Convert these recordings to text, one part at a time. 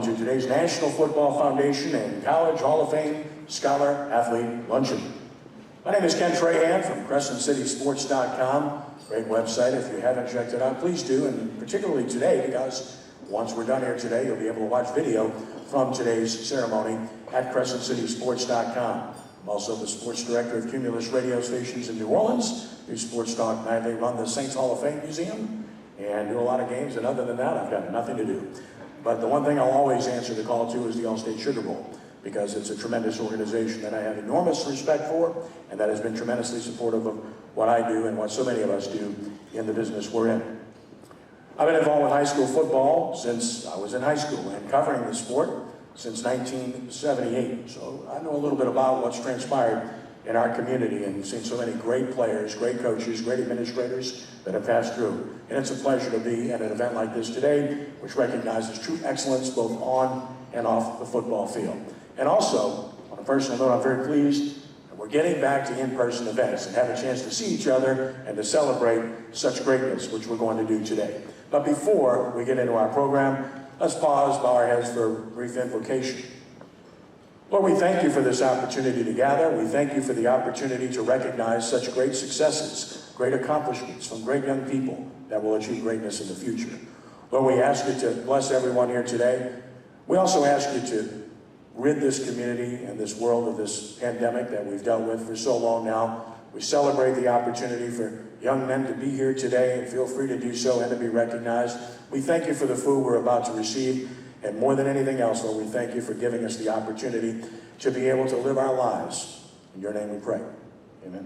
welcome to today's National Football Foundation and College Hall of Fame Scholar Athlete Luncheon. My name is Ken Trahan from CrescentCitySports.com. Great website. If you haven't checked it out, please do, and particularly today, because once we're done here today, you'll be able to watch video from today's ceremony at CrescentCitySports.com. I'm also the sports director of Cumulus radio stations in New Orleans. Do Sports Talk Nightly, run the Saints Hall of Fame Museum, and do a lot of games, and other than that, I've got nothing to do. But the one thing I'll always answer the call to is the Allstate Sugar Bowl, because it's a tremendous organization that I have enormous respect for, and that has been tremendously supportive of what I do and what so many of us do in the business we're in. I've been involved with high school football since I was in high school and covering the sport since 1978. So I know a little bit about what's transpired in our community and seen so many great players, great coaches, great administrators that have passed through. And it's a pleasure to be at an event like this today, which recognizes true excellence both on and off the football field. And also, on a personal note, I'm very pleased that we're getting back to in-person events and have a chance to see each other and to celebrate such greatness, which we're going to do today. But before we get into our program, let's pause, bow our heads for a brief invocation. Lord, we thank you for this opportunity to gather. We thank you for the opportunity to recognize such great successes, great accomplishments from great young people that will achieve greatness in the future. Lord, we ask you to bless everyone here today. We also ask you to rid this community and this world of this pandemic that we've dealt with for so long now. We celebrate the opportunity for young men to be here today, and feel free to do so and to be recognized. We thank you for the food we're about to receive. And more than anything else, Lord, we thank you for giving us the opportunity to be able to live our lives. In your name we pray. Amen.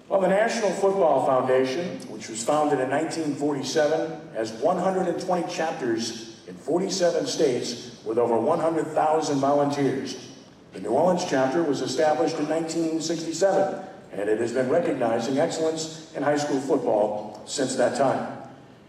Well, the National Football Foundation, which was founded in 1947, has 120 chapters in 47 states with over 100,000 volunteers. The New Orleans chapter was established in 1967, and it has been recognizing excellence in high school football since that time.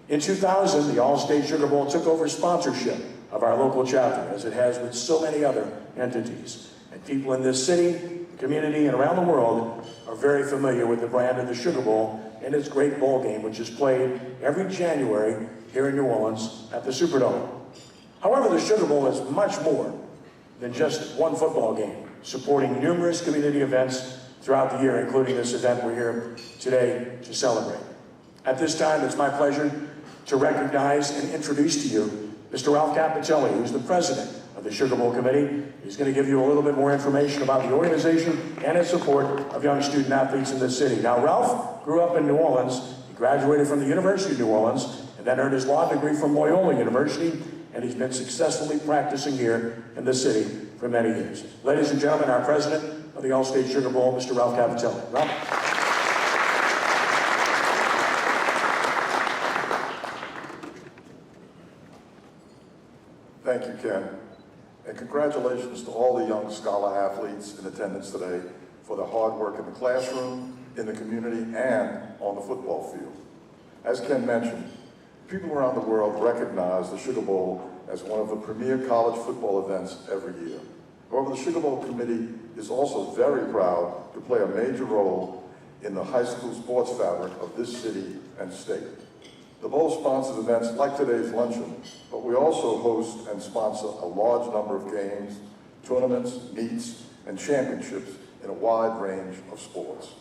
In 2000, the Allstate Sugar Bowl took over sponsorship of our local chapter, as it has with so many other entities. And people in this city, community, and around the world are very familiar with the brand of the Sugar Bowl and its great bowl game, which is played every January here in New Orleans at the Superdome. However, the Sugar Bowl is much more than just one football game, supporting numerous community events throughout the year, including this event we're here today to celebrate. At this time, it's my pleasure to recognize and introduce to you Mr. Ralph Capitelli, who's the president of the Sugar Bowl Committee. He's going to give you a little bit more information about the organization and its support of young student athletes in the city. Now, Ralph grew up in New Orleans. He graduated from the University of New Orleans and then earned his law degree from Loyola University, and he's been successfully practicing here in the city for many years. Ladies and gentlemen, our president of the Allstate Sugar Bowl, Mr. Ralph Capitelli. Ralph. Thank you, Ken, and congratulations to all the young scholar athletes in attendance today for their hard work in the classroom, in the community, and on the football field. As Ken mentioned, people around the world recognize the Sugar Bowl as one of the premier college football events every year. However, the Sugar Bowl Committee is also very proud to play a major role in the high school sports fabric of this city and state. The Bowl sponsors events like today's luncheon, but we also host and sponsor a large number of games, tournaments, meets, and championships in a wide range of sports.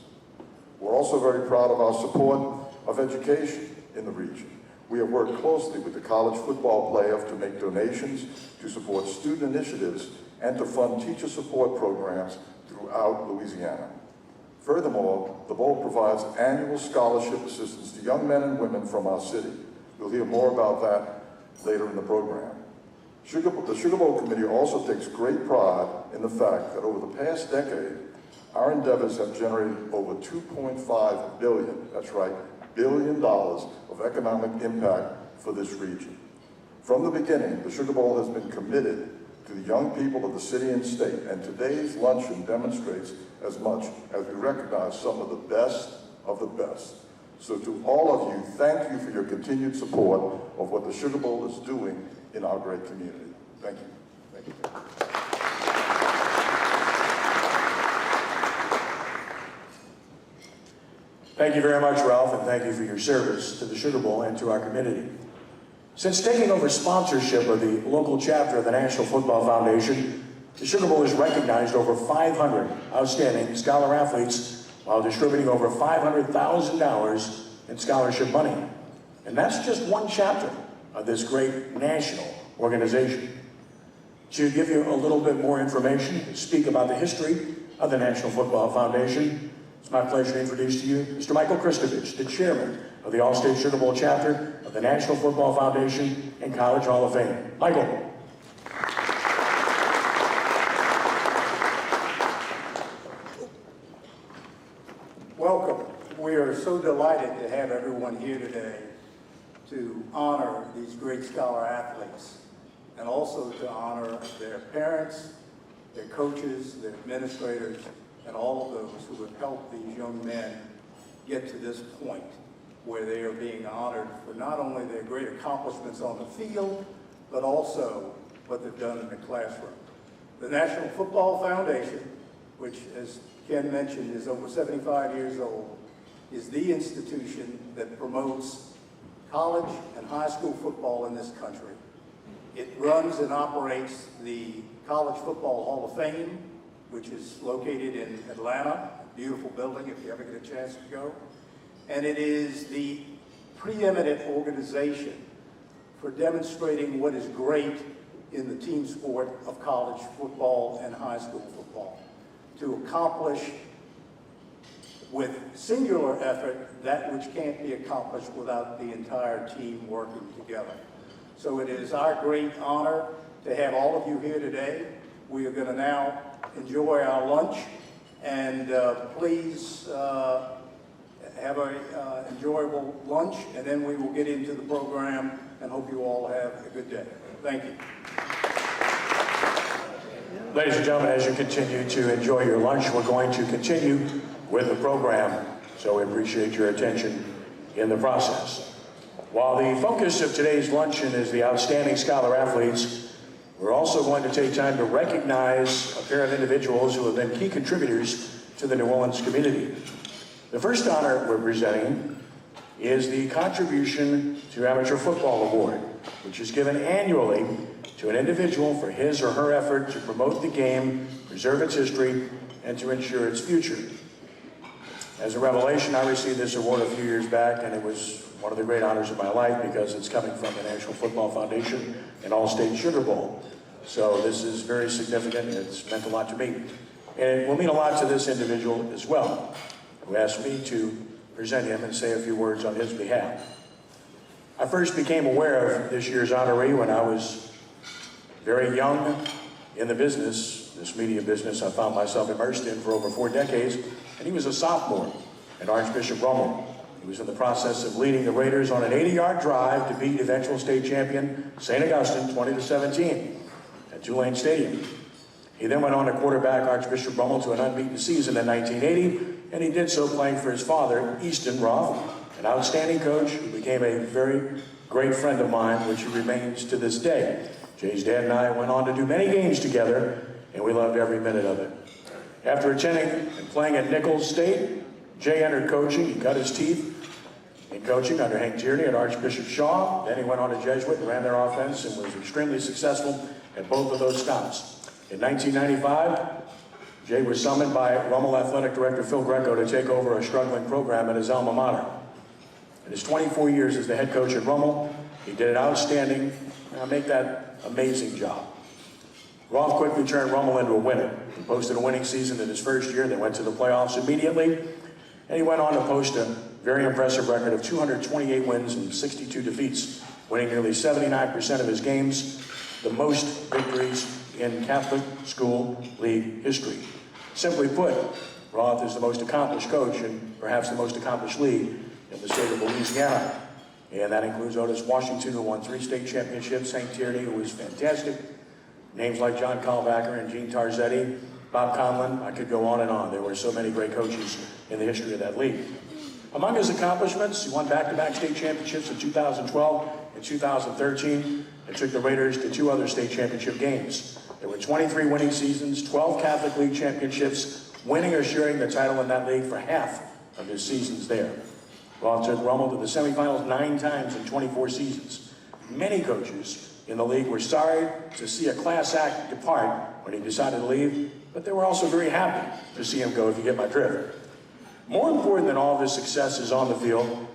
We're also very proud of our support of education in the region. We have worked closely with the college football playoff to make donations to support student initiatives and to fund teacher support programs throughout Louisiana. Furthermore, the Bowl provides annual scholarship assistance to young men and women from our city. You'll hear more about that later in the program. The Sugar Bowl Committee also takes great pride in the fact that over the past decade, our endeavors have generated over $2.5 billion, that's right, $billion of economic impact for this region. From the beginning, the Sugar Bowl has been committed to the young people of the city and state, and today's luncheon demonstrates as much as we recognize some of the best of the best. So to all of you, thank you for your continued support of what the Sugar Bowl is doing in our great community. Thank you. Thank you. Thank you very much, Ralph, and thank you for your service to the Sugar Bowl and to our community. Since taking over sponsorship of the local chapter of the National Football Foundation, the Sugar Bowl has recognized over 500 outstanding scholar athletes while distributing over $500,000 in scholarship money. And that's just one chapter of this great national organization. To give you a little bit more information, to speak about the history of the National Football Foundation, it's my pleasure to introduce to you Mr. Michael Christovich, the chairman of the Allstate Sugar Bowl chapter of the National Football Foundation and College Hall of Fame. Michael. Welcome. We are so delighted to have everyone here today to honor these great scholar athletes and also to honor their parents, their coaches, their administrators, and all of those who have helped these young men get to this point where they are being honored for not only their great accomplishments on the field, but also what they've done in the classroom. The National Football Foundation, which, as Ken mentioned, is over 75 years old, is the institution that promotes college and high school football in this country. It runs and operates the College Football Hall of Fame, which is located in Atlanta, a beautiful building if you ever get a chance to go. And it is the preeminent organization for demonstrating what is great in the team sport of college football and high school football, to accomplish with singular effort that which can't be accomplished without the entire team working together. So it is our great honor to have all of you here today. We are going to now enjoy our lunch, and please have an enjoyable lunch, and then we will get into the program and hope you all have a good day. Thank you. Ladies and gentlemen, as you continue to enjoy your lunch, we're going to continue with the program, so we appreciate your attention in the process. While the focus of today's luncheon is the outstanding scholar athletes, we're also going to take time to recognize a pair of individuals who have been key contributors to the New Orleans community. The first honor we're presenting is the Contribution to Amateur Football Award, which is given annually to an individual for his or her effort to promote the game, preserve its history, and to ensure its future. As a revelation, I received this award a few years back, and it was one of the great honors of my life because it's coming from the National Football Foundation and Allstate Sugar Bowl. So this is very significant. It's meant a lot to me. And it will mean a lot to this individual as well, who asked me to present him and say a few words on his behalf. I first became aware of this year's honoree when I was very young in the business, this media business I found myself immersed in for over 4 decades, and he was a sophomore at Archbishop Rummel. He was in the process of leading the Raiders on an 80-yard drive to beat eventual state champion St. Augustine 20-17 at Tulane Stadium. He then went on to quarterback Archbishop Rummel to an unbeaten season in 1980, and he did so playing for his father, Easton Roth, an outstanding coach who became a very great friend of mine, which he remains to this day. Jay's dad and I went on to do many games together, and we loved every minute of it. After attending and playing at Nichols State, Jay entered coaching. He cut his teeth in coaching under Hank Tierney at Archbishop Shaw. Then he went on to Jesuit and ran their offense and was extremely successful at both of those stops. In 1995, Jay was summoned by Rummel Athletic Director Phil Greco to take over a struggling program at his alma mater. In his 24 years as the head coach at Rummel, he did an outstanding, make that amazing job. Roth quickly turned Rummel into a winner. He posted a winning season in his first year. They went to the playoffs immediately, and he went on to post a very impressive record of 228 wins and 62 defeats, winning nearly 79% of his games, the most victories in Catholic School League history. Simply put, Roth is the most accomplished coach and perhaps the most accomplished league in the state of Louisiana. And that includes Otis Washington, who won 3 state championships, Hank Tierney, who was fantastic, names like John Kalbacher and Gene Tarzetti, Bob Conlon. I could go on and on. There were so many great coaches in the history of that league. Among his accomplishments, he won back-to-back state championships in 2012 and 2013 and took the Raiders to 2 other state championship games. There were 23 winning seasons, 12 Catholic League championships, winning or sharing the title in that league for half of his seasons there. Roth took Rummel to the semifinals 9 times in 24 seasons. Many coaches in the league were sorry to see a class act depart when he decided to leave, but they were also very happy to see him go, if you get my drift. More important than all of his successes on the field,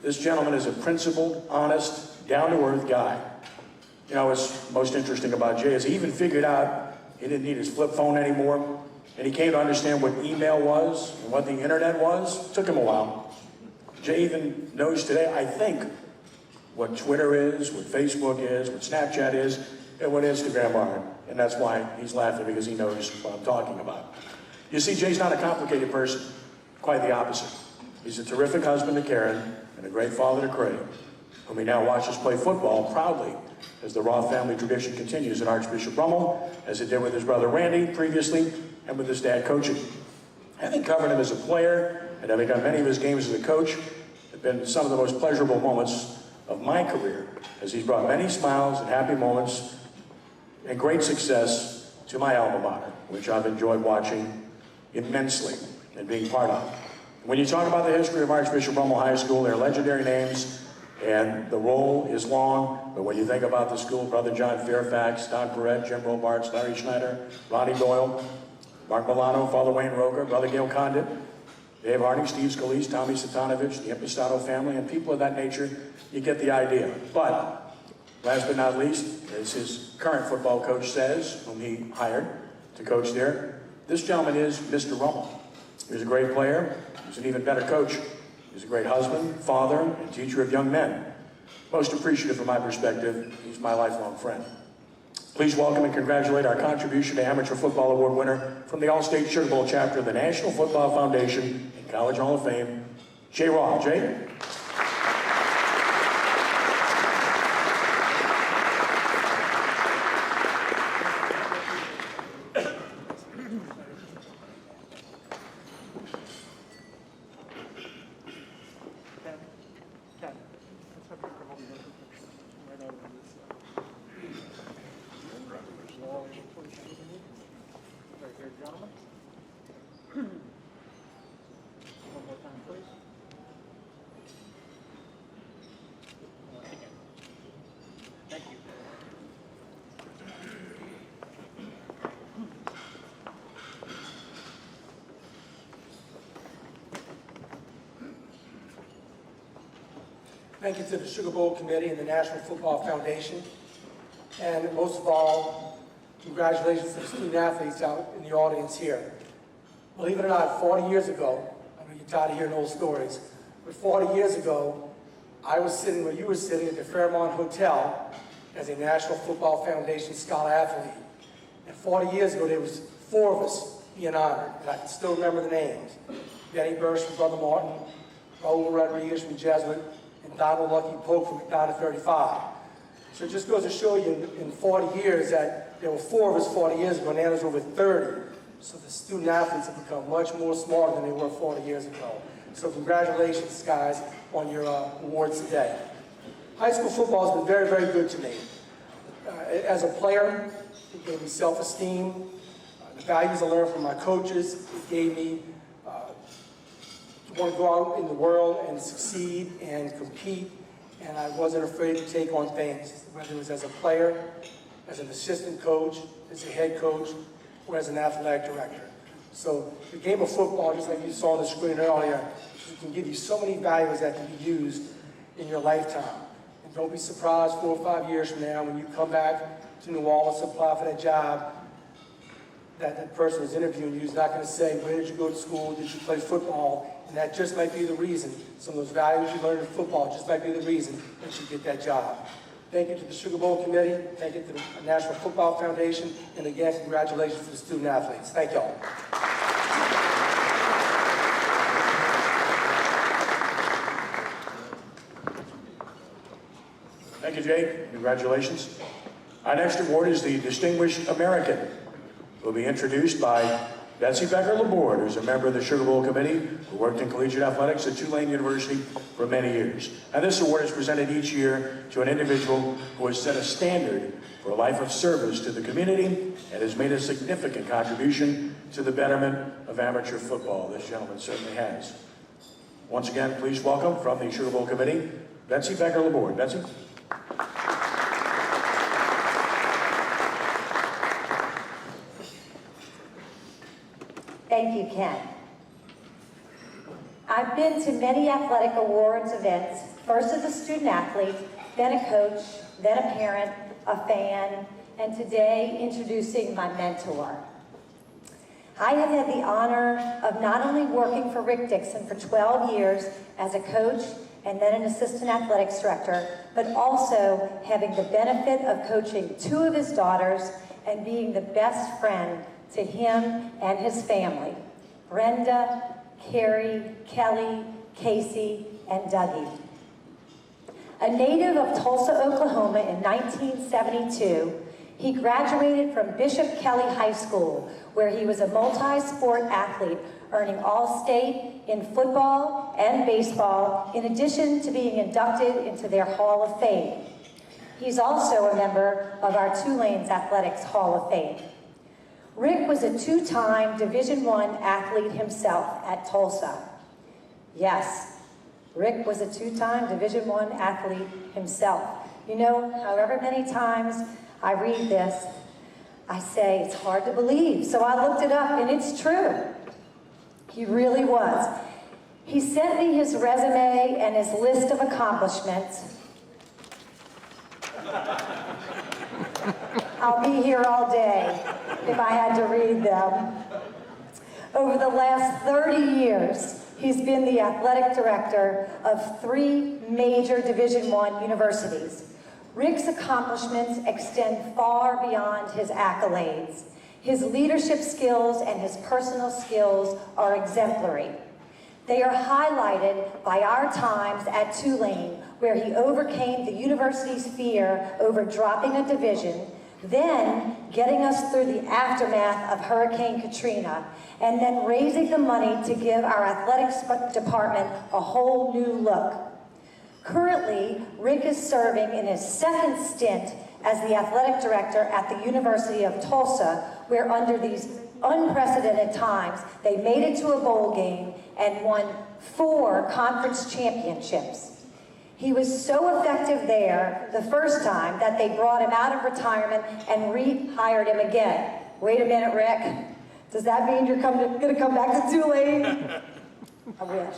this gentleman is a principled, honest, down-to-earth guy. You know, what's most interesting about Jay is he even figured out he didn't need his flip phone anymore, and he came to understand what email was and what the internet was. It took him a while. Jay even knows today, I think, what Twitter is, what Facebook is, what Snapchat is, and what Instagram are. And that's why he's laughing, because he knows what I'm talking about. You see, Jay's not a complicated person. Quite the opposite. He's a terrific husband to Karen and a great father to Craig, whom he now watches play football proudly as the Roth family tradition continues at Archbishop Rummel, as it did with his brother Randy previously, and with his dad coaching. Having covered him as a player and having done many of his games as a coach have been some of the most pleasurable moments of my career, as he's brought many smiles and happy moments and great success to my alma mater, which I've enjoyed watching immensely and being part of. When you talk about the history of Archbishop Rummel High School, there are legendary names, and the roll is long, but when you think about the school, Brother John Fairfax, Don Perrette, Jim Robarts, Larry Schneider, Ronnie Doyle, Mark Milano, Father Wayne Roker, Brother Gail Condit, Dave Harding, Steve Scalise, Tommy Satanovich, the Impastato family, and people of that nature, you get the idea. But, last but not least, as his current football coach says, whom he hired to coach there, this gentleman is Mr. Rummel. He was a great player. He was an even better coach. He's a great husband, father, and teacher of young men. Most appreciative from my perspective, he's my lifelong friend. Please welcome and congratulate our contribution to Amateur Football Award winner from the Allstate Sugar Bowl chapter of the National Football Foundation and College Hall of Fame, Jay Roth. Jay? Thank you to the Sugar Bowl Committee and the National Football Foundation. And most of all, congratulations to the student athletes out in the audience here. Believe it or not, 40 years ago, I know you're tired of hearing old stories, but 40 years ago, I was sitting where you were sitting at the Fairmont Hotel as a National Football Foundation Scholar Athlete. And 40 years ago, there was 4 of us being honored, and I can still remember the names. Benny Bursch from Brother Martin, Raul Rodriguez from Jesuit, and Donald Lucky Pope from McDonough 35. So it just goes to show you in 40 years that there were 4 of us 40 years ago, and now there's over 30. So the student athletes have become much more smarter than they were 40 years ago. So congratulations, guys, on your awards today. High school football has been very, very good to me. As a player, it gave me self-esteem. The values I learned from my coaches, it gave me want to go out in the world and succeed and compete, and I wasn't afraid to take on things, whether it was as a player, as an assistant coach, as a head coach, or as an athletic director. So the game of football, just like you saw on the screen earlier, can give you so many values that can be used in your lifetime. And don't be surprised 4 or 5 years from now when you come back to New Orleans to apply for that job, that person who's interviewing you is not going to say, where did you go to school, did you play football? And that just might be the reason. Some of those values you learned in football just might be the reason that you get that job. Thank you to the Sugar Bowl Committee. Thank you to the National Football Foundation. And again, congratulations to the student athletes. Thank y'all. Thank you, Jay. Congratulations. Our next award is the Distinguished American. It will be introduced by Betsy Becker-Laborde, who's a member of the Sugar Bowl Committee, who worked in collegiate athletics at Tulane University for many years. And this award is presented each year to an individual who has set a standard for a life of service to the community and has made a significant contribution to the betterment of amateur football. This gentleman certainly has. Once again, please welcome from the Sugar Bowl Committee, Betsy Becker-Laborde. Betsy? Thank you, Ken. I've been to many athletic awards events, first as a student athlete, then a coach, then a parent, a fan, and today introducing my mentor. I have had the honor of not only working for Rick Dixon for 12 years as a coach and then an assistant athletics director, but also having the benefit of coaching 2 of his daughters and being the best friend to him and his family, Brenda, Carrie, Kelly, Casey, and Dougie. A native of Tulsa, Oklahoma in 1972, he graduated from Bishop Kelly High School, where he was a multi-sport athlete, earning Allstate in football and baseball, in addition to being inducted into their Hall of Fame. He's also a member of our Tulane's Athletics Hall of Fame. Rick was a 2-time Division I athlete himself at Tulsa. Yes, Rick was a 2-time Division I athlete himself. You know, however many times I read this, I say it's hard to believe. So I looked it up, and it's true. He really was. He sent me his resume and his list of accomplishments. I'll be here all day if I had to read them. Over the last 30 years, he's been the athletic director of 3 major Division I universities. Rick's accomplishments extend far beyond his accolades. His leadership skills and his personal skills are exemplary. They are highlighted by our times at Tulane, where he overcame the university's fear over dropping a division, then getting us through the aftermath of Hurricane Katrina, and then raising the money to give our athletics department a whole new look. Currently, Rick is serving in his 2nd stint as the athletic director at the University of Tulsa, where under these unprecedented times, they made it to a bowl game and won 4 conference championships. He was so effective there the first time that they brought him out of retirement and rehired him again. Wait a minute, Rick. Does that mean you're going to come back to Tulane? I wish.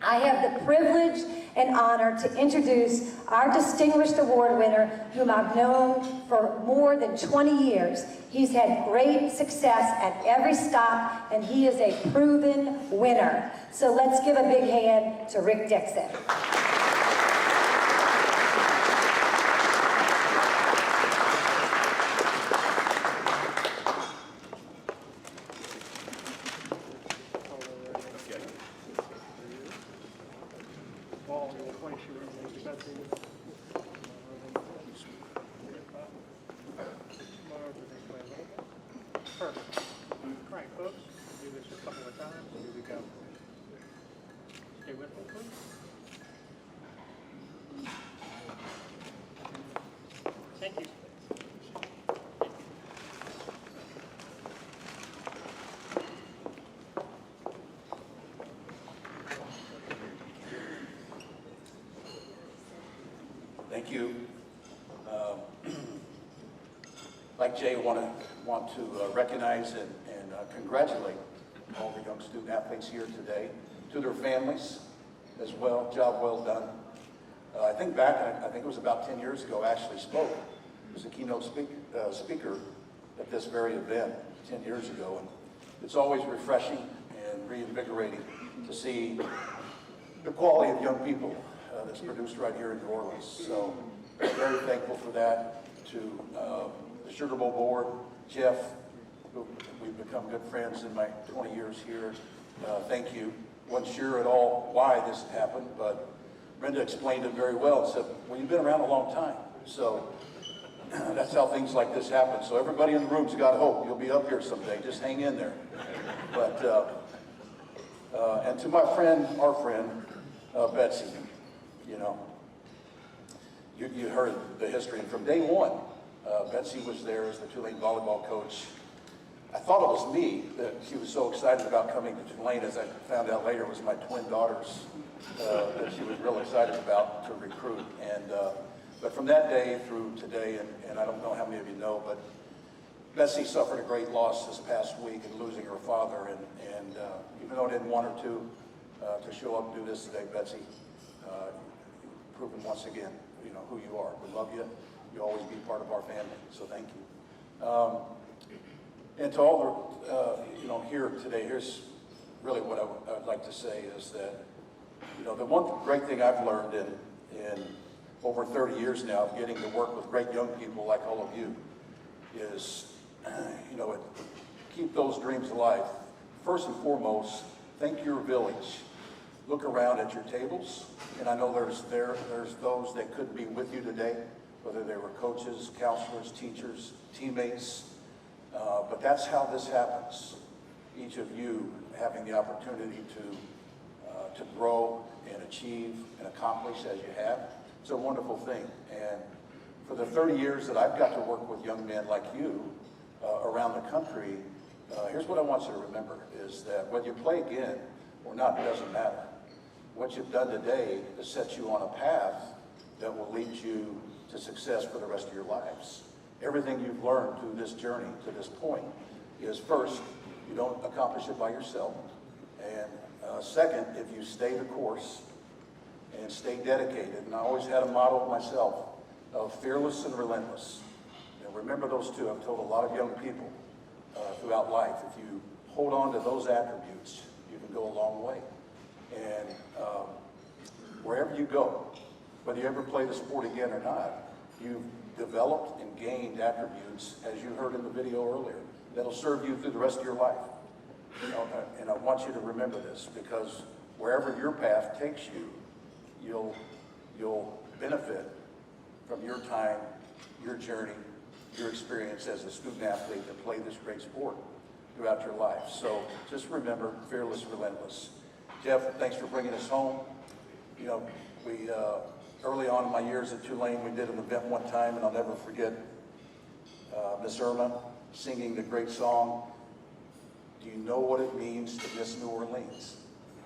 I have the privilege and honor to introduce our distinguished award winner, whom I've known for more than 20 years. He's had great success at every stop, and he is a proven winner. So let's give a big hand to Rick Dixon. Perfect. All right, folks, do this a couple of times. Here we go. Stay with me, please. Thank you. Thank you. Like Jay, want to recognize and congratulate all the young student athletes here today, to their families as well. Job well done. I think back, I think it was about 10 years ago, I actually spoke. I was a keynote speaker at this very event 10 years ago, and it's always refreshing and reinvigorating to see the quality of young people that's produced right here in New Orleans. So very thankful for that. To the Sugar Bowl board, Jeff, who we've become good friends in my 20 years here. Thank you. Wasn't sure at all why this had happened, but Brenda explained it very well and said, well, you've been around a long time. So that's how things like this happen. So everybody in the room's got hope. You'll be up here someday. Just hang in there. But, and to my friend, our friend, Betsy, you know, you heard the history. And from day one, Betsy was there as the Tulane volleyball coach. I thought it was me that she was so excited about coming to Tulane. As I found out later, it was my twin daughters that she was real excited about to recruit. And But from that day through today, and I don't know how many of you know, but Betsy suffered a great loss this past week in losing her father, and even though I didn't want her to show up and do this today, Betsy, you've proven once again, you know, who you are. We love you. You'll always be part of our family, so thank you. And to all the, you know, here today, here's really what I would like to say is that, you know, the one great thing I've learned in over 30 years now of getting to work with great young people like all of you is, you know, keep those dreams alive. First and foremost, think your village. Look around at your tables, and I know there's those that couldn't be with you today, whether they were coaches, counselors, teachers, teammates, but that's how this happens. Each of you having the opportunity to grow and achieve and accomplish as you have. It's a wonderful thing. And for the 30 years that I've got to work with young men like you around the country, here's what I want you to remember, is that whether you play again or not, it doesn't matter. What you've done today is set you on a path that will lead you to success for the rest of your lives. Everything you've learned through this journey to this point is, first, you don't accomplish it by yourself. And second, if you stay the course and stay dedicated, and I always had a motto myself of fearless and relentless. And remember those two. I've told a lot of young people throughout life, if you hold on to those attributes, you can go a long way. And wherever you go, whether you ever play the sport again or not, you've developed and gained attributes, as you heard in the video earlier, that'll serve you through the rest of your life. You know, and I want you to remember this, because wherever your path takes you, you'll benefit from your time, your journey, your experience as a student athlete that played this great sport throughout your life. So just remember, fearless, relentless. Jeff, thanks for bringing us home. You know, we early on in my years at Tulane, we did an event one time, and I'll never forget Miss Irma singing the great song, "Do you know what it means to miss New Orleans?"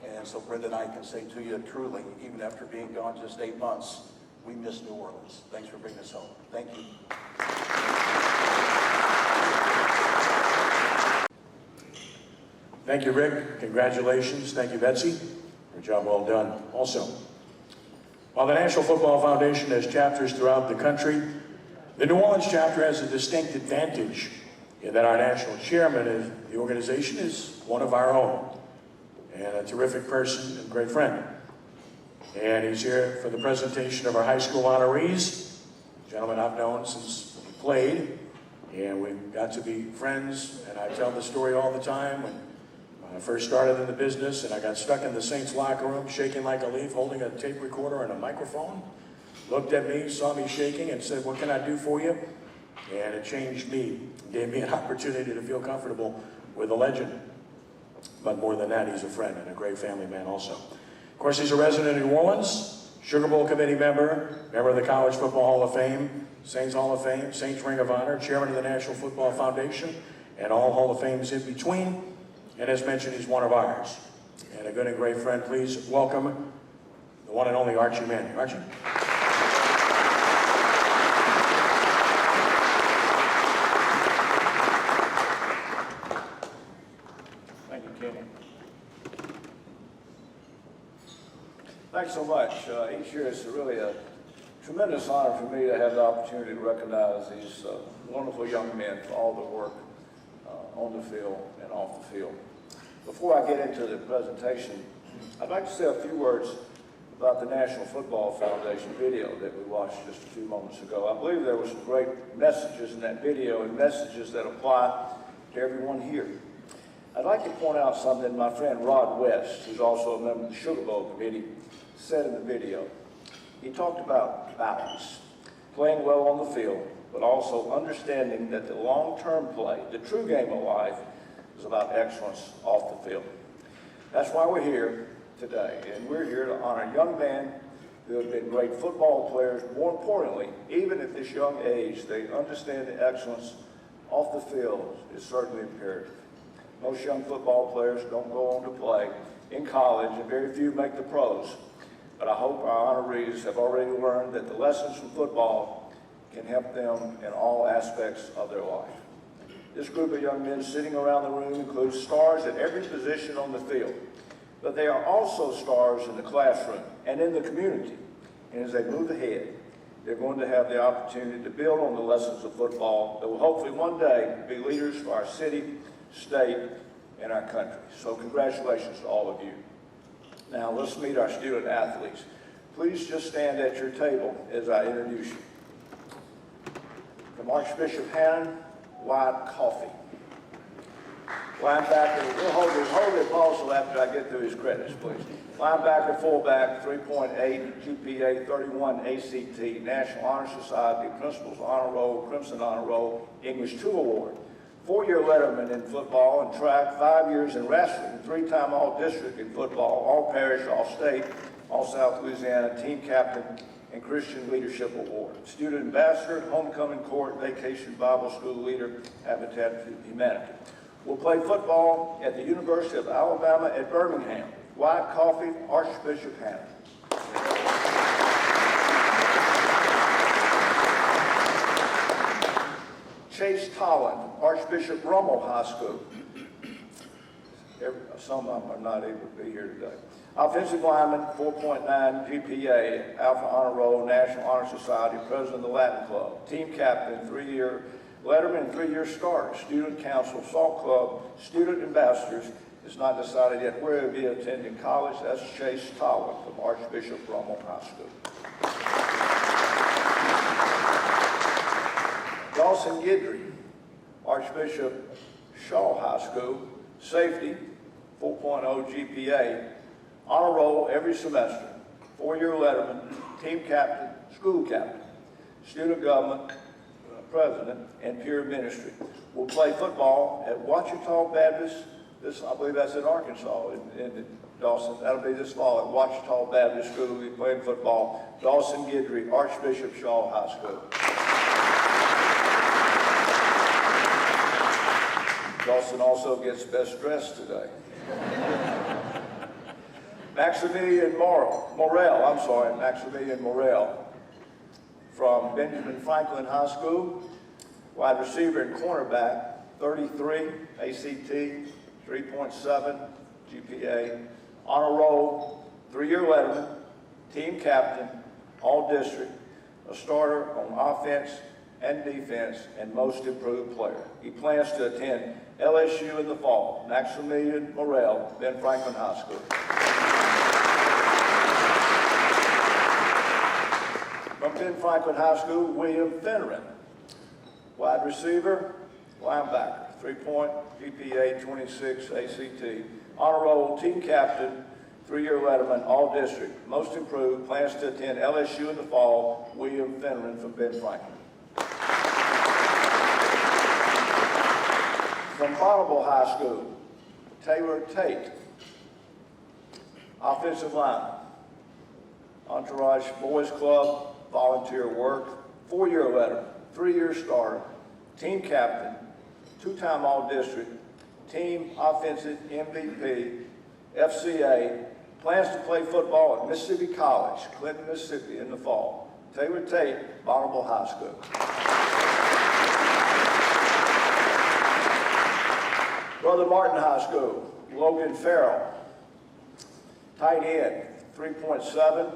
And so Brenda and I can say to you, truly, even after being gone just 8 months, we miss New Orleans. Thanks for bringing us home. Thank you. Thank you, Rick. Congratulations. Thank you, Betsy. Your job well done. Also, while the National Football Foundation has chapters throughout the country, the New Orleans chapter has a distinct advantage in that our national chairman of the organization is one of our own, and a terrific person and great friend. And he's here for the presentation of our high school honorees, a gentleman I've known since he played, and we've got to be friends, and I tell the story all the time. When I first started in the business and I got stuck in the Saints locker room, shaking like a leaf, holding a tape recorder and a microphone, looked at me, saw me shaking, and said, "What can I do for you?" And it changed me, gave me an opportunity to feel comfortable with a legend. But more than that, he's a friend and a great family man also. Of course, he's a resident of New Orleans, Sugar Bowl committee member of the College Football Hall of Fame, Saints Hall of Fame, Saints Ring of Honor, chairman of the National Football Foundation, and all Hall of Fames in between. And as mentioned, he's one of ours. And a good and great friend, please welcome the one and only Archie Manning. Archie. Thank you, Kenny. Thanks so much. Each year it's really a tremendous honor for me to have the opportunity to recognize these wonderful young men for all the work on the field and off the field. Before I get into the presentation, I'd like to say a few words about the National Football Foundation video that we watched just a few moments ago. I believe there were some great messages in that video and messages that apply to everyone here. I'd like to point out something my friend Rod West, who's also a member of the Sugar Bowl Committee, said in the video. He talked about balance, playing well on the field, but also understanding that the long-term play, the true game of life, is about excellence off the field. That's why we're here today, and we're here to honor young men who have been great football players. More importantly, even at this young age, they understand the excellence off the field is certainly imperative. Most young football players don't go on to play in college, and very few make the pros. but I hope our honorees have already learned that the lessons from football can help them in all aspects of their life. This group of young men sitting around the room includes stars at every position on the field, but they are also stars in the classroom and in the community. And as they move ahead, they're going to have the opportunity to build on the lessons of football that will hopefully one day be leaders for our city, state, and our country. So congratulations to all of you. Now let's meet our student athletes. Please just stand at your table as I introduce you. From Archbishop Hannon, Wyatt Coffey. Linebacker, we'll hold the apostle after I get through his credits, please. Linebacker, fullback, 3.8 GPA, 31 ACT, National Honor Society, Principal's Honor Roll, Crimson Honor Roll, English 2 Award. 4-year letterman in football and track, 5 years in wrestling, 3-time All-District in football, All-Parish, All-State, All-South Louisiana, Team Captain, and Christian Leadership Award. Student Ambassador, Homecoming Court, Vacation Bible School Leader, Habitat for Humanity. Will play football at the University of Alabama at Birmingham. Wyatt Coffey, Archbishop Hannon. Chase Tolland, Archbishop Rummel High School. Some of them are not able to be here today. Offensive lineman, 4.9 GPA, Alpha Honor Roll, National Honor Society, President of the Latin Club. Team Captain, 3-year letterman and 3-year starter. Student Council, Salt Club, Student Ambassadors. It's not decided yet where he'll be attending college. That's Chase Tolland from Archbishop Rummel High School. Dawson Guidry, Archbishop Shaw High School, safety, 4.0 GPA, honor roll every semester, 4-year letterman, team captain, school captain, student government, president, and peer ministry. Will play football at Ouachita Baptist. I believe that's in Arkansas, in Dawson. That'll be this fall at Ouachita Baptist School. We'll be playing football. Dawson Guidry, Archbishop Shaw High School. Dawson also gets best dressed today. Maximilian Morel from Benjamin Franklin High School, wide receiver and cornerback, 33 ACT, 3.7 GPA, honor roll, 3-year letterman, team captain, all district, a starter on offense and defense, and most improved player. He plans to attend LSU in the fall. Maximilian Morel, Ben Franklin High School. From Ben Franklin High School, William Finneran, wide receiver, linebacker, 3-point GPA, 26 ACT, honor roll, team captain, 3-year letterman, all district, most improved, plans to attend LSU in the fall. William Finneran from Ben Franklin. From Bonneville High School, Taylor Tate, offensive lineman, Entourage Boys Club, volunteer work, 4-year letterman, 3-year starter, team captain, 2-time All-District, team offensive MVP, FCA, plans to play football at Mississippi College, Clinton, Mississippi in the fall. Taylor Tate, Bonneville High School. Brother Martin High School, Logan Farrell, tight end, 3.7,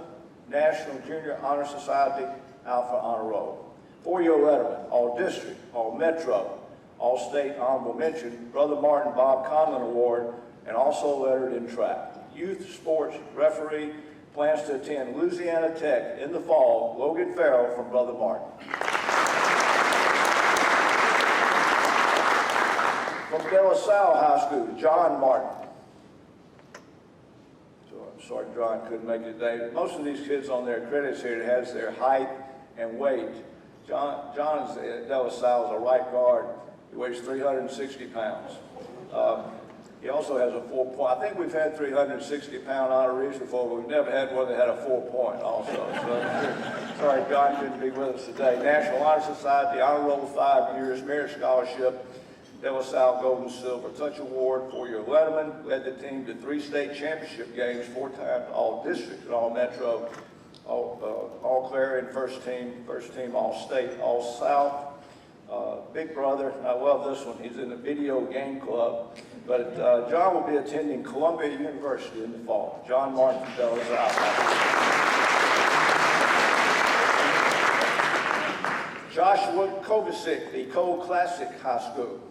National Junior Honor Society, Alpha Honor Roll. 4-year letterman, all district, all metro, all state honorable mention, Brother Martin Bob Conlon Award, and also lettered in track. Youth sports referee, plans to attend Louisiana Tech in the fall. Logan Farrell from Brother Martin. From De La Salle High School, John Martin. So I'm sorry John couldn't make it today. Most of these kids on their credits here, it has their height and weight. John's at De La Salle is a right guard. He weighs 360 pounds. He also has a 4-point. I think we've had 360-pound honorees before, but we've never had one that had a 4-point also. So, sorry John couldn't be with us today. National Honor Society, Honor Roll 5 years, Merit Scholarship, De La Salle Gold and Silver Touch Award. 4-year letterman, led the team to 3 state championship games, 4 times all district and all metro, all Clarion, first team all state, all South. Big brother, and I love this one, he's in the video game club, but John will be attending Columbia University in the fall. John Martin from De La Salle. Joshua Kovacic, the Cole Classic High School.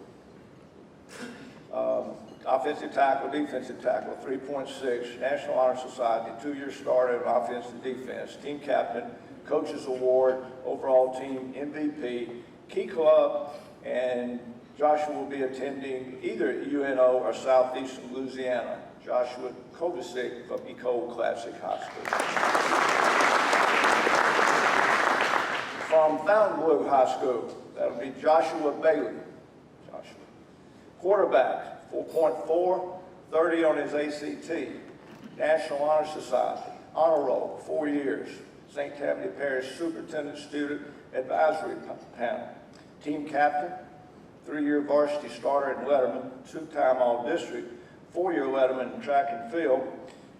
Offensive tackle, defensive tackle, 3.6, National Honor Society, 2-year starter in offense and defense, team captain, coaches award, overall team MVP, key club, and Joshua will be attending either UNO or Southeastern Louisiana. Joshua Kovacic from Cole Classic High School. From Fontainebleau High School, that'll be Joshua Bailey. Quarterback, 4.4, 30 on his ACT. National Honor Society, honor roll, 4 years. St. Tammany Parish Superintendent Student Advisory Panel. Team captain, 3-year varsity starter and letterman, 2-time all-district, 4-year letterman in track and field,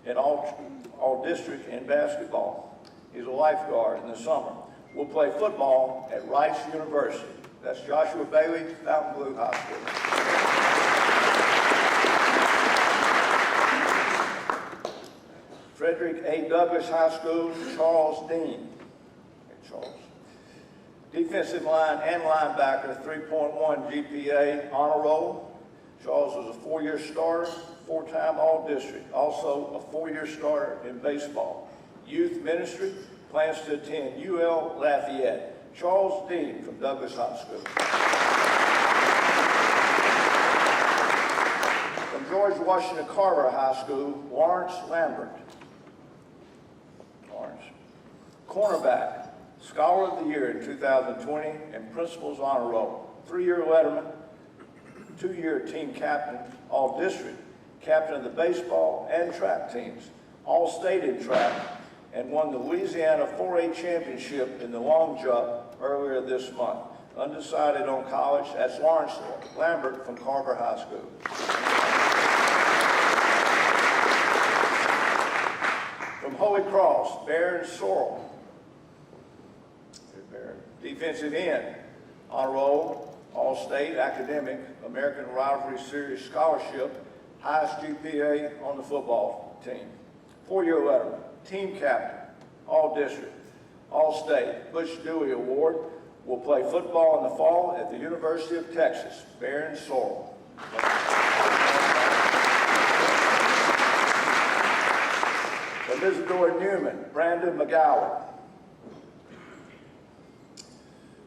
and all-district in basketball. He's a lifeguard in the summer. Will play football at Rice University. That's Joshua Bailey, Fontainebleau High School. Frederick A. Douglass High School, Charles Dean. Charles. Defensive line and linebacker, 3.1 GPA, honor roll. Charles was a 4-year starter, 4-time all-district. Also a 4-year starter in baseball. Youth ministry, plans to attend UL Lafayette. Charles Dean from Douglass High School. From George Washington Carver High School, Lawrence Lambert. Cornerback, Scholar of the Year in 2020, and Principal's Honor Roll. 3-year letterman, 2-year team captain, all district, captain of the baseball and track teams, all state in track, and won the Louisiana 4A championship in the long jump earlier this month. Undecided on college, that's Lawrence Lambert from Carver High School. From Holy Cross, Baron Sorrell. Defensive end, honor roll, all-state, academic, American Rivalry Series scholarship, highest GPA on the football team. 4-year letterman, team captain, all-district, all-state, Butch Dewey Award. Will play football in the fall at the University of Texas, Baron Sorrell. From Isidore Newman, Brandon McGowan.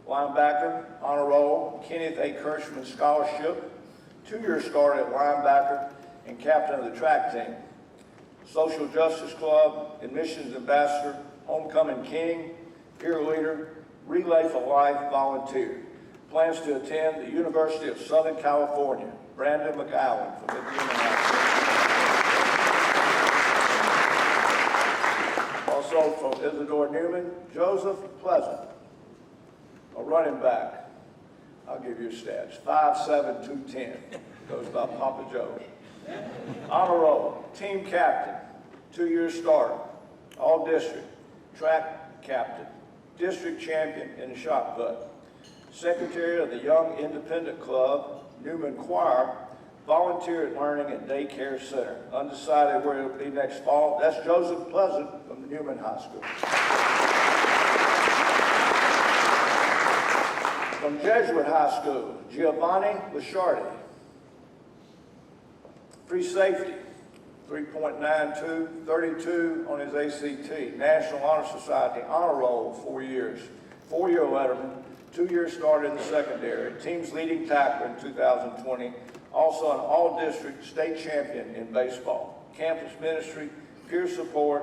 Linebacker, honor roll, Kenneth A. Kirschman Scholarship, 2-year starter at linebacker and captain of the track team. Social Justice Club, Admissions Ambassador, Homecoming King, peer leader, Relay for Life volunteer. Plans to attend the University of Southern California, Brandon McGowan from Indiana. Also from Isidore Newman, Joseph Pleasant. A running back, I'll give you stats, 5'7", 210, goes by Papa Joe. Honor roll, team captain, 2-year starter, all district, track captain, district champion in the shot put. Secretary of the Young Independent Club, Newman Choir, volunteer at Learning and Daycare Center. Undecided where it'll be next fall. That's Joseph Pleasant from the Newman High School. From Jesuit High School, Giovanni Lasciardi. Free safety, 3.92, 32 on his ACT. National Honor Society, honor roll, 4 years. 4-year letterman, 2-year starter in the secondary. Team's leading tackler in 2020. Also an all-district state champion in baseball. Campus ministry, peer support,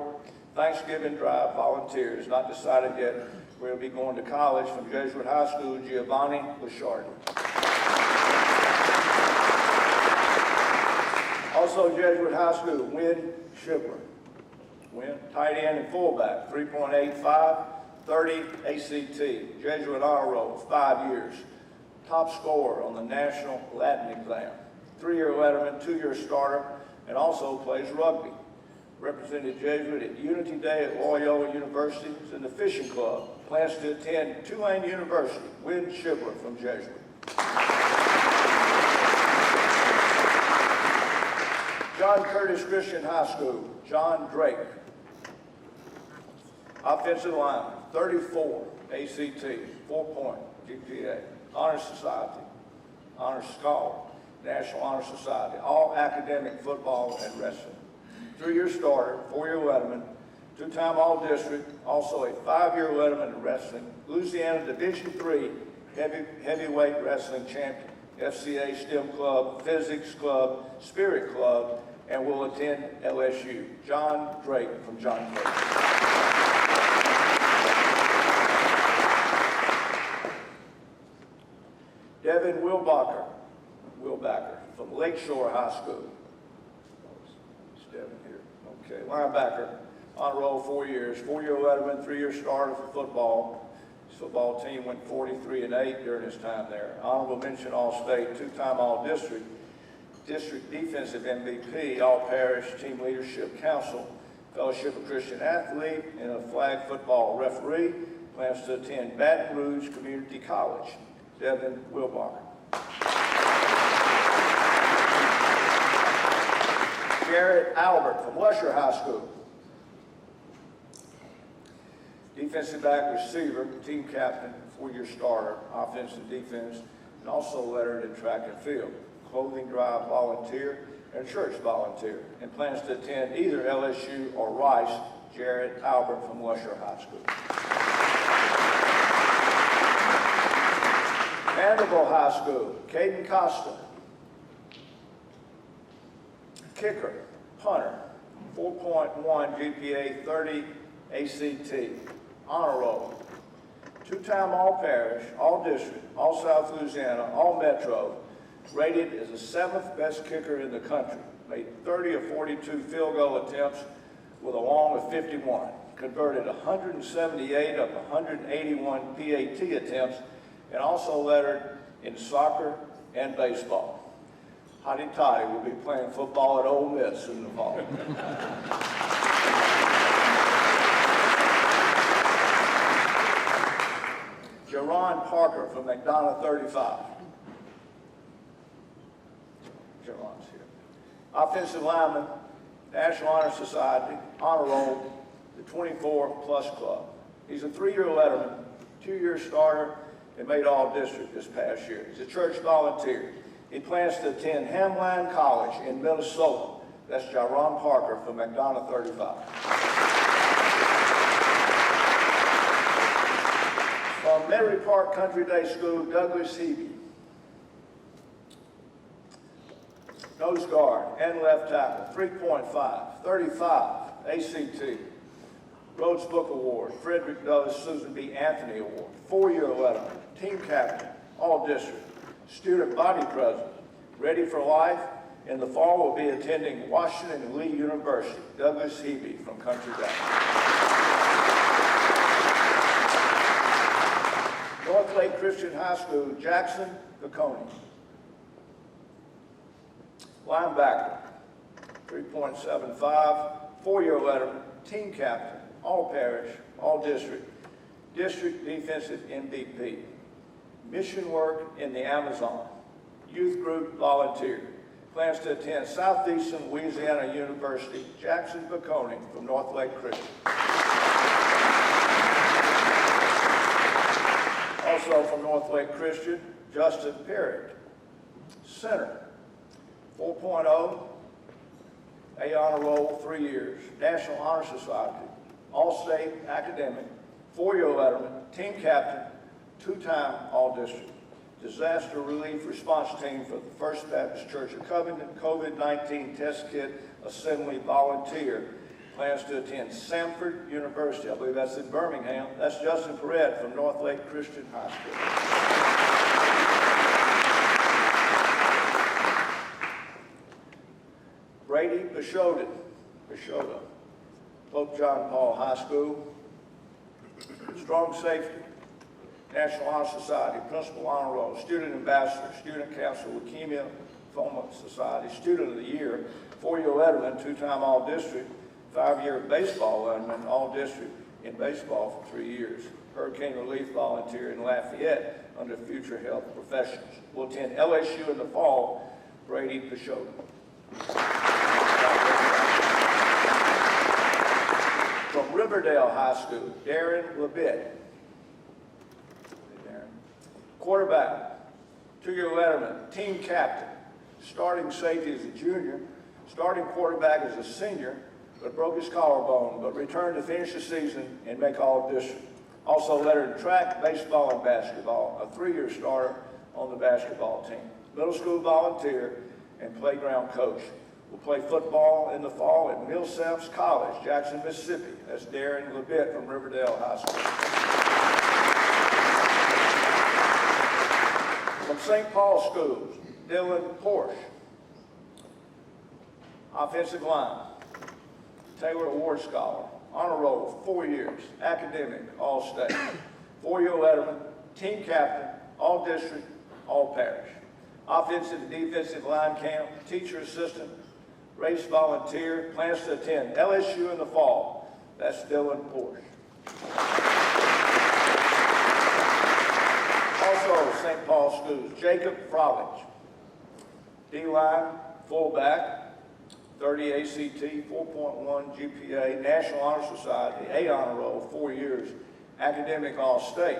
Thanksgiving drive, volunteers. Not decided yet. We'll be going to college from Jesuit High School, Giovanni Lasciardi. Also Jesuit High School, Wynn Shipper. Wynn, tight end and fullback, 3.85, 30 ACT. Jesuit honor roll, 5 years. top scorer on the National Latin exam, 3-year letterman, 2-year starter, and also plays rugby. Represented Jesuit at Unity Day at Loyola University, is in the fishing club. Plans to attend Tulane University. Wynn Shibler from Jesuit. John Curtis Christian High School, John Drake. Offensive lineman, 34, ACT, 4-point GPA, Honor Society, Honor Scholar, National Honor Society, all academic football and wrestling. 3-year starter, 4-year letterman, 2-time All-District, also a 5-year letterman in wrestling, Louisiana Division III heavyweight wrestling champion, FCA STEM Club, Physics Club, Spirit Club, and will attend LSU. John Drake from John Drake. Devin Wilbacher from Lakeshore High School. It's Devin here. Okay, linebacker, on roll 4 years, 4-year letterman, 3-year starter for football. His football team went 43-8 during his time there. Honorable mention Allstate, 2-time All-District, District Defensive MVP, All-Parish Team Leadership Council, Fellowship of Christian Athlete, and a flag football referee. Plans to attend Baton Rouge Community College. Devin Wilbacher. Garrett Albert from Lusher High School. Defensive back receiver, team captain, 4-year starter, offense and defense, and also lettered in track and field. Clothing drive volunteer and church volunteer, and plans to attend either LSU or Rice. Garrett Albert from Lusher High School. Vanderbilt High School, Caden Costa. Kicker, punter, 4.1 GPA, 30 ACT, honor roll. 2-time All-Parish, All-District, All-South Louisiana, All-Metro, rated as the 7th best kicker in the country. Made 30 of 42 field goal attempts with a long of 51. Converted 178 of 181 PAT attempts, and also lettered in soccer and baseball. Hotty Toddy will be playing football at Ole Miss in the fall. Jerron Parker from McDonough 35. Jerron's here. Offensive lineman, National Honor Society, honor roll, the 24-plus club. He's a 3-year letterman, 2-year starter, and made All-District this past year. He's a church volunteer. He plans to attend Hamline College in Minnesota. That's Jaron Parker from McDonough 35. From Metairie Park Country Day School, Douglas Hebe. Nose guard and left tackle, 3.5, 35, ACT. Rhodes Book Award, Frederick Douglass Susan B. Anthony Award, 4-year letterman, team captain, All-District, student body president, ready for life. In the fall, will be attending Washington and Lee University. Douglas Hebe from Country Day. North Lake Christian High School, Jackson Baconi. Linebacker, 3.75, 4-year letterman, team captain, All-Parish, All-District, District Defensive MVP. Mission work in the Amazon, youth group volunteer. Plans to attend Southeastern Louisiana University, Jackson Baconi from North Lake Christian. Also from North Lake Christian, Justin Perry, center, 4.0, A honor roll, 3 years, National Honor Society, All-State academic, 4-year letterman, team captain, 2-time All-District, disaster relief response team for the First Baptist Church of Covington, COVID-19 test kit assembly volunteer. Plans to attend Samford University. I believe that's in Birmingham. That's Justin Perret from North Lake Christian High School. Brady Bishoda, Pope John Paul High School. Strong safety, National Honor Society, Principal Honor Roll, Student Ambassador, Student Council, Leukemia Lymphoma Society, Student of the Year, 4-year letterman, 2-time All-District, 5-year baseball letterman, All-District in baseball for 3 years. Hurricane Relief Volunteer in Lafayette under Future Health Professionals. Will attend LSU in the fall, Brady Pashota. From Riverdale High School, Darren Levitt. Quarterback, 2-year letterman, team captain, starting safety as a junior, starting quarterback as a senior, but broke his collarbone, but returned to finish the season and make All-District. Also lettered in track, baseball, and basketball, a 3-year starter on the basketball team. Middle school volunteer and playground coach. Will play football in the fall at Millsaps College, Jackson, Mississippi. That's Darren Levitt from Riverdale High School. From St. Paul Schools, Dylan Porsche. Offensive line, Taylor Award Scholar, honor roll, 4 years, academic, All-State, 4-year letterman, team captain, All-District, All-Parish. Offensive and defensive line camp, teacher assistant, race volunteer, plans to attend LSU in the fall. That's Dylan Porsche. Also, St. Paul Schools, Jacob Frolich, D-line, fullback, 30 ACT, 4.1 GPA, National Honor Society, A honor roll, 4 years, academic All-State,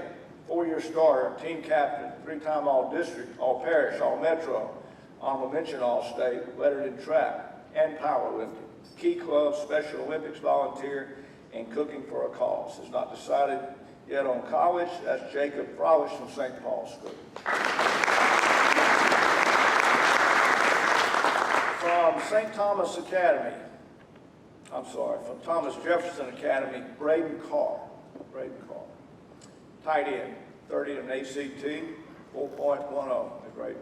4-year starter, team captain, 3-time All-District, All-Parish, All-Metro, honorable mention All-State, lettered in track and powerlifting, Key Club, Special Olympics volunteer, and cooking for a cause. Has not decided yet on college. That's Jacob Frolich from St. Paul School. From St. Thomas Academy, from Thomas Jefferson Academy, Braden Carr. Tight end, 30 in ACT, 4.10, great.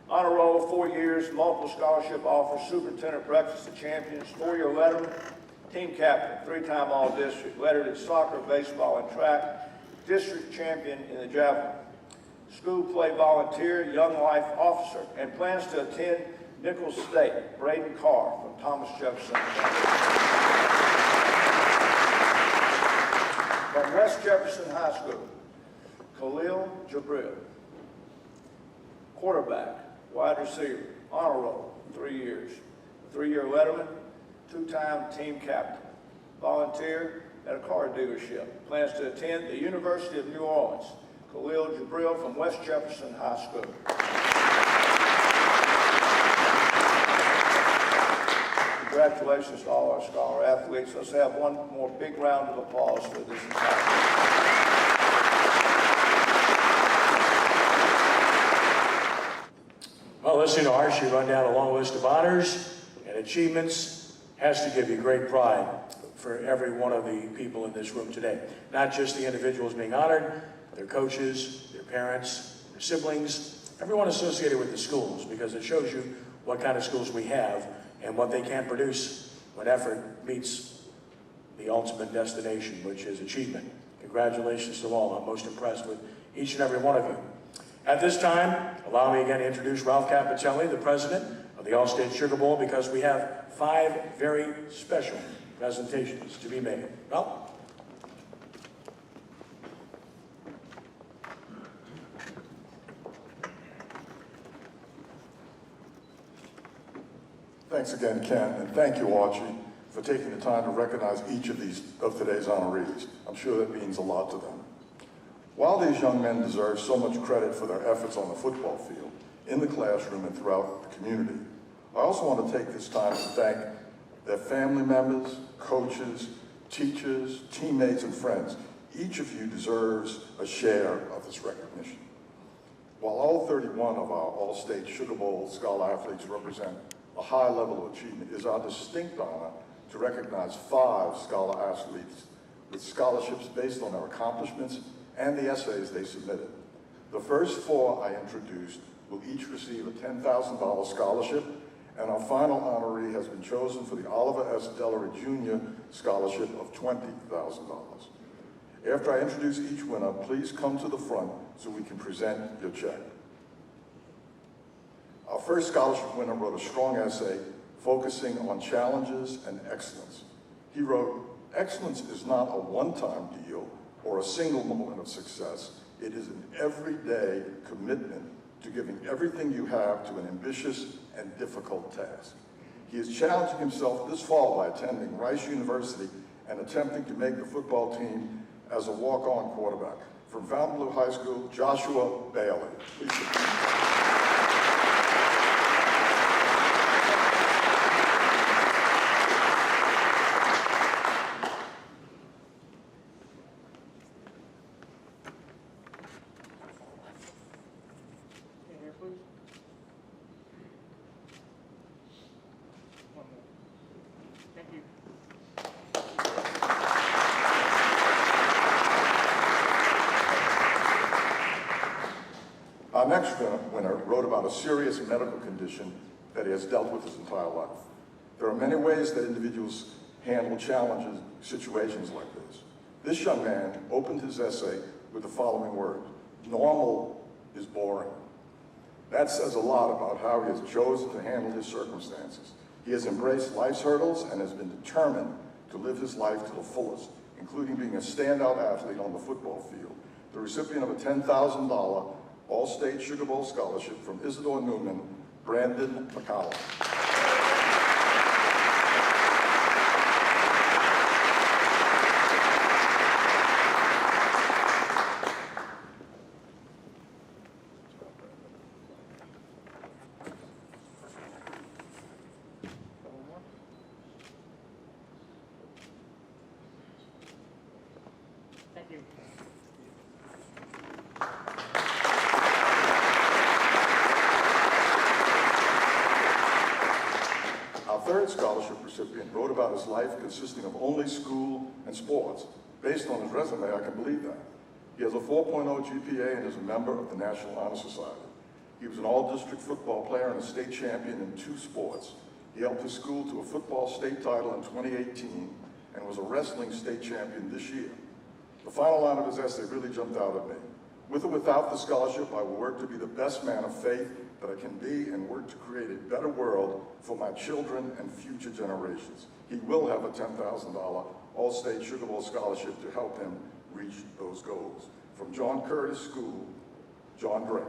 Honor roll, 4 years, multiple scholarship offers, superintendent breakfast of champions, 4-year letterman, team captain, 3-time All-District, lettered in soccer, baseball, and track, district champion in the javelin. School play volunteer, young life officer, and plans to attend Nichols State, Braden Carr from Thomas Jefferson. From West Jefferson High School, Khalil Jabril. Quarterback, wide receiver, honor roll, 3 years. 3-year letterman, 2-time team captain. Volunteer at a car dealership. Plans to attend the University of New Orleans. Khalil Jabril from West Jefferson High School. Congratulations to all our scholar athletes. Let's have one more big round of applause for this entire. Well, listening to Archie run down a long list of honors and achievements has to give you great pride for every one of the people in this room today. Not just the individuals being honored, their coaches, their parents, their siblings, everyone associated with the schools, because it shows you what kind of schools we have and what they can produce when effort meets the ultimate destination, which is achievement. Congratulations to all. I'm most impressed with each and every one of you. At this time, allow me again to introduce Ralph Capitelli, the president of the Allstate Sugar Bowl, because we have 5 very special presentations to be made. Ralph? Thanks again, Ken, and thank you, Archie, for taking the time to recognize each of today's honorees. I'm sure that means a lot to them. While these young men deserve so much credit for their efforts on the football field, in the classroom, and throughout the community, I also want to take this time to thank their family members, coaches, teachers, teammates, and friends. Each of you deserves a share of this recognition. While all 31 of our Allstate Sugar Bowl scholar athletes represent a high level of achievement, it is our distinct honor to recognize 5 scholar athletes with scholarships based on their accomplishments and the essays they submitted. The first 4 I introduced will each receive a $10,000 scholarship, and our final honoree has been chosen for the Oliver S. Dellery Jr. Scholarship of $20,000. After I introduce each winner, please come to the front so we can present your check. Our first scholarship winner wrote a strong essay focusing on challenges and excellence. He wrote, "Excellence is not a one-time deal or a single moment of success. It is an everyday commitment to giving everything you have to an ambitious and difficult task." He is challenging himself this fall by attending Rice University and attempting to make the football team as a walk-on quarterback. From Fontainebleau High School, Joshua Bailey. Please stand. Stand here, please. One more. Thank you. Our next winner wrote about a serious medical condition that he has dealt with his entire life. There are many ways that individuals handle challenges, situations like this. This young man opened his essay with the following words: "Normal is boring." That says a lot about how he has chosen to handle his circumstances. He has embraced life's hurdles and has been determined to live his life to the fullest, including being a standout athlete on the football field. The recipient of a $10,000 Allstate Sugar Bowl scholarship from Isidore Newman, Brandon McCollum. Couple more. Thank you. Our third scholarship recipient wrote about his life consisting of only school and sports. Based on his resume, I can believe that. He has a 4.0 GPA and is a member of the National Honor Society. He was an all-district football player and a state champion in 2 sports. He helped his school to a football state title in 2018 and was a wrestling state champion this year. The final line of his essay really jumped out at me. "With or without the scholarship, I will work to be the best man of faith that I can be and work to create a better world for my children and future generations." He will have a $10,000 Allstate Sugar Bowl scholarship to help him reach those goals. From John Curtis School, John Drake.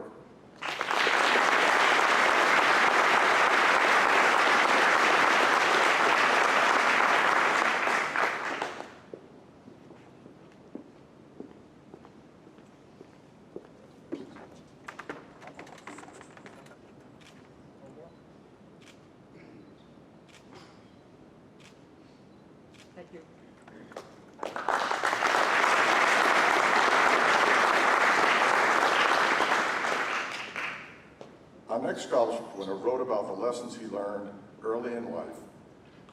One more. Thank you. Our next scholarship winner wrote about the lessons he learned early in life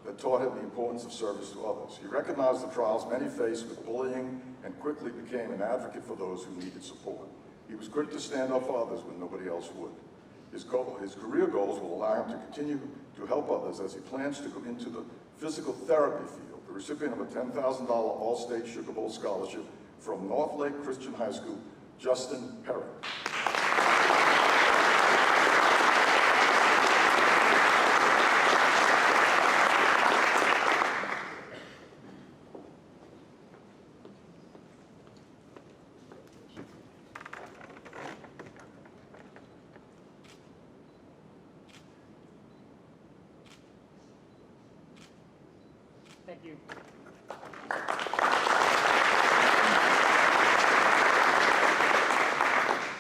that taught him the importance of service to others. He recognized the trials many faced with bullying and quickly became an advocate for those who needed support. He was quick to stand up for others when nobody else would. His career goals will allow him to continue to help others as he plans to go into the physical therapy field. The recipient of a $10,000 Allstate Sugar Bowl scholarship from North Lake Christian High School, Justin Perry. Thank you.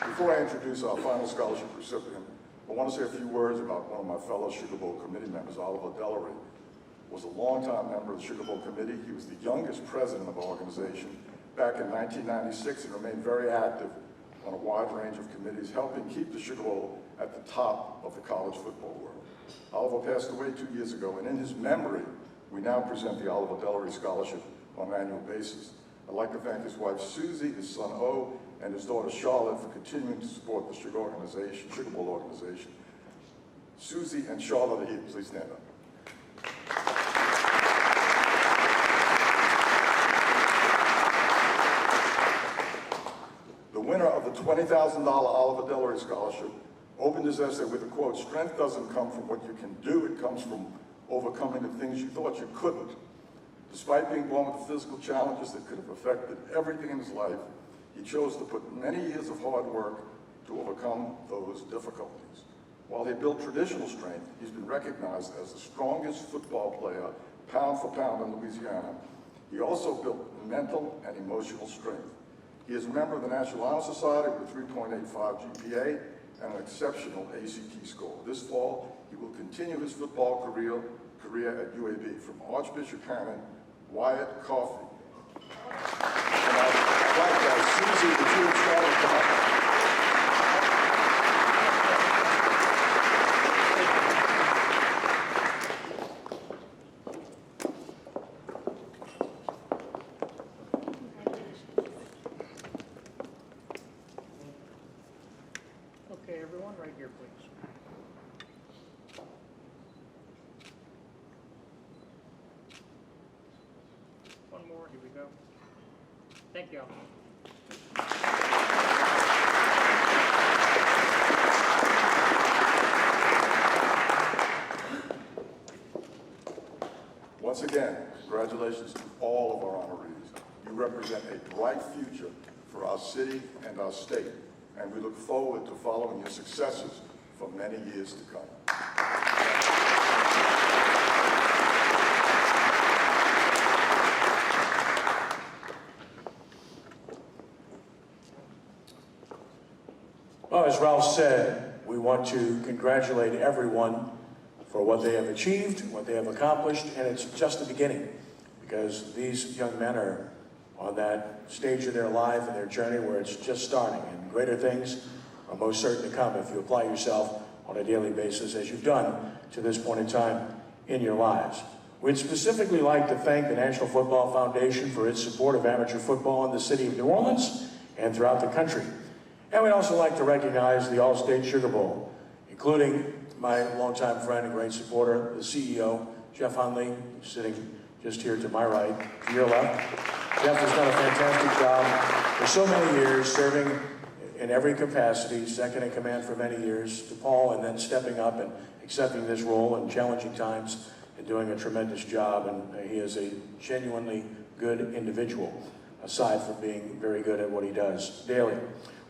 Before I introduce our final scholarship recipient, I want to say a few words about one of my fellow Sugar Bowl committee members, Oliver Dellery. Was a longtime member of the Sugar Bowl committee. He was the youngest president of the organization back in 1996 and remained very active on a wide range of committees, helping keep the Sugar Bowl at the top of the college football world. Oliver passed away 2 years ago, and in his memory, we now present the Oliver Dellery Scholarship on an annual basis. I'd like to thank his wife Susie, his son O, and his daughter Charlotte for continuing to support the Sugar Bowl organization. Susie and Charlotte are here. Please stand up. $20,000 Oliver Delray Scholarship, opened his essay with the quote, "Strength doesn't come from what you can do, it comes from overcoming the things you thought you couldn't." Despite being born with physical challenges that could have affected everything in his life, he chose to put many years of hard work to overcome those difficulties. While he built traditional strength, he's been recognized as the strongest football player, pound for pound, in Louisiana. He also built mental and emotional strength. He is a member of the National Honor Society with a 3.85 GPA and an exceptional ACT score. This fall, he will continue his football career at UAB. From Archbishop Cannon, Wyatt Coffey. And I'd like Susie, the Jewish scholar, to come up. Okay, everyone, right here, please. One more, here we go. Thank you. Once again, congratulations to all of our honorees. You represent a bright future for our city and our state, and we look forward to following your successes for many years to come. Well, as Ralph said, we want to congratulate everyone for what they have achieved, what they have accomplished, and it's just the beginning, because these young men are on that stage of their life and their journey where it's just starting, and greater things are most certain to come if you apply yourself on a daily basis as you've done to this point in time in your lives. We'd specifically like to thank the National Football Foundation for its support of amateur football in the city of New Orleans and throughout the country. And we'd also like to recognize the Allstate Sugar Bowl, including my longtime friend and great supporter, the CEO, Jeff Hunley, who's sitting just here to my right, to your left. Jeff has done a fantastic job for so many years, serving in every capacity, second in command for many years to Paul, and then stepping up and accepting this role in challenging times and doing a tremendous job. And he is a genuinely good individual, aside from being very good at what he does daily.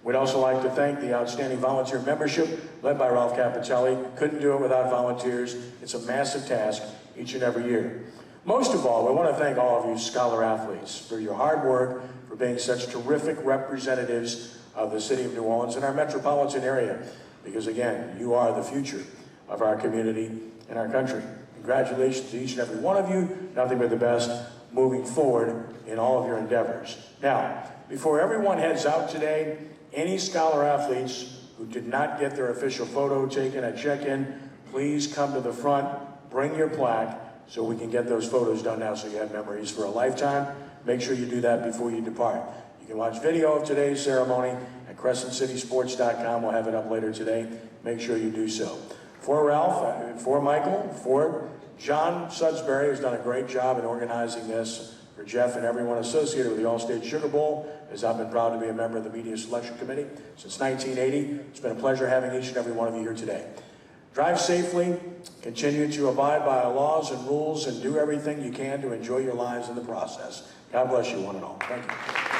We'd also like to thank the outstanding volunteer membership led by Ralph Capitelli. Couldn't do it without volunteers. It's a massive task each and every year. Most of all, we want to thank all of you scholar athletes for your hard work, for being such terrific representatives of the city of New Orleans and our metropolitan area, because again, you are the future of our community and our country. Congratulations to each and every one of you. Nothing but the best moving forward in all of your endeavors. Now, before everyone heads out today, any scholar athletes who did not get their official photo taken at check-in, please come to the front, bring your plaque, so we can get those photos done now so you have memories for a lifetime. Make sure you do that before you depart. You can watch video of today's ceremony at CrescentCitySports.com. We'll have it up later today. Make sure you do so. For Ralph, for Michael, for John Sudsbury, who's done a great job in organizing this, for Jeff and everyone associated with the Allstate Sugar Bowl, as I've been proud to be a member of the Media Selection Committee since 1980. It's been a pleasure having each and every one of you here today. Drive safely, continue to abide by our laws and rules, and do everything you can to enjoy your lives in the process. God bless you one and all. Thank you.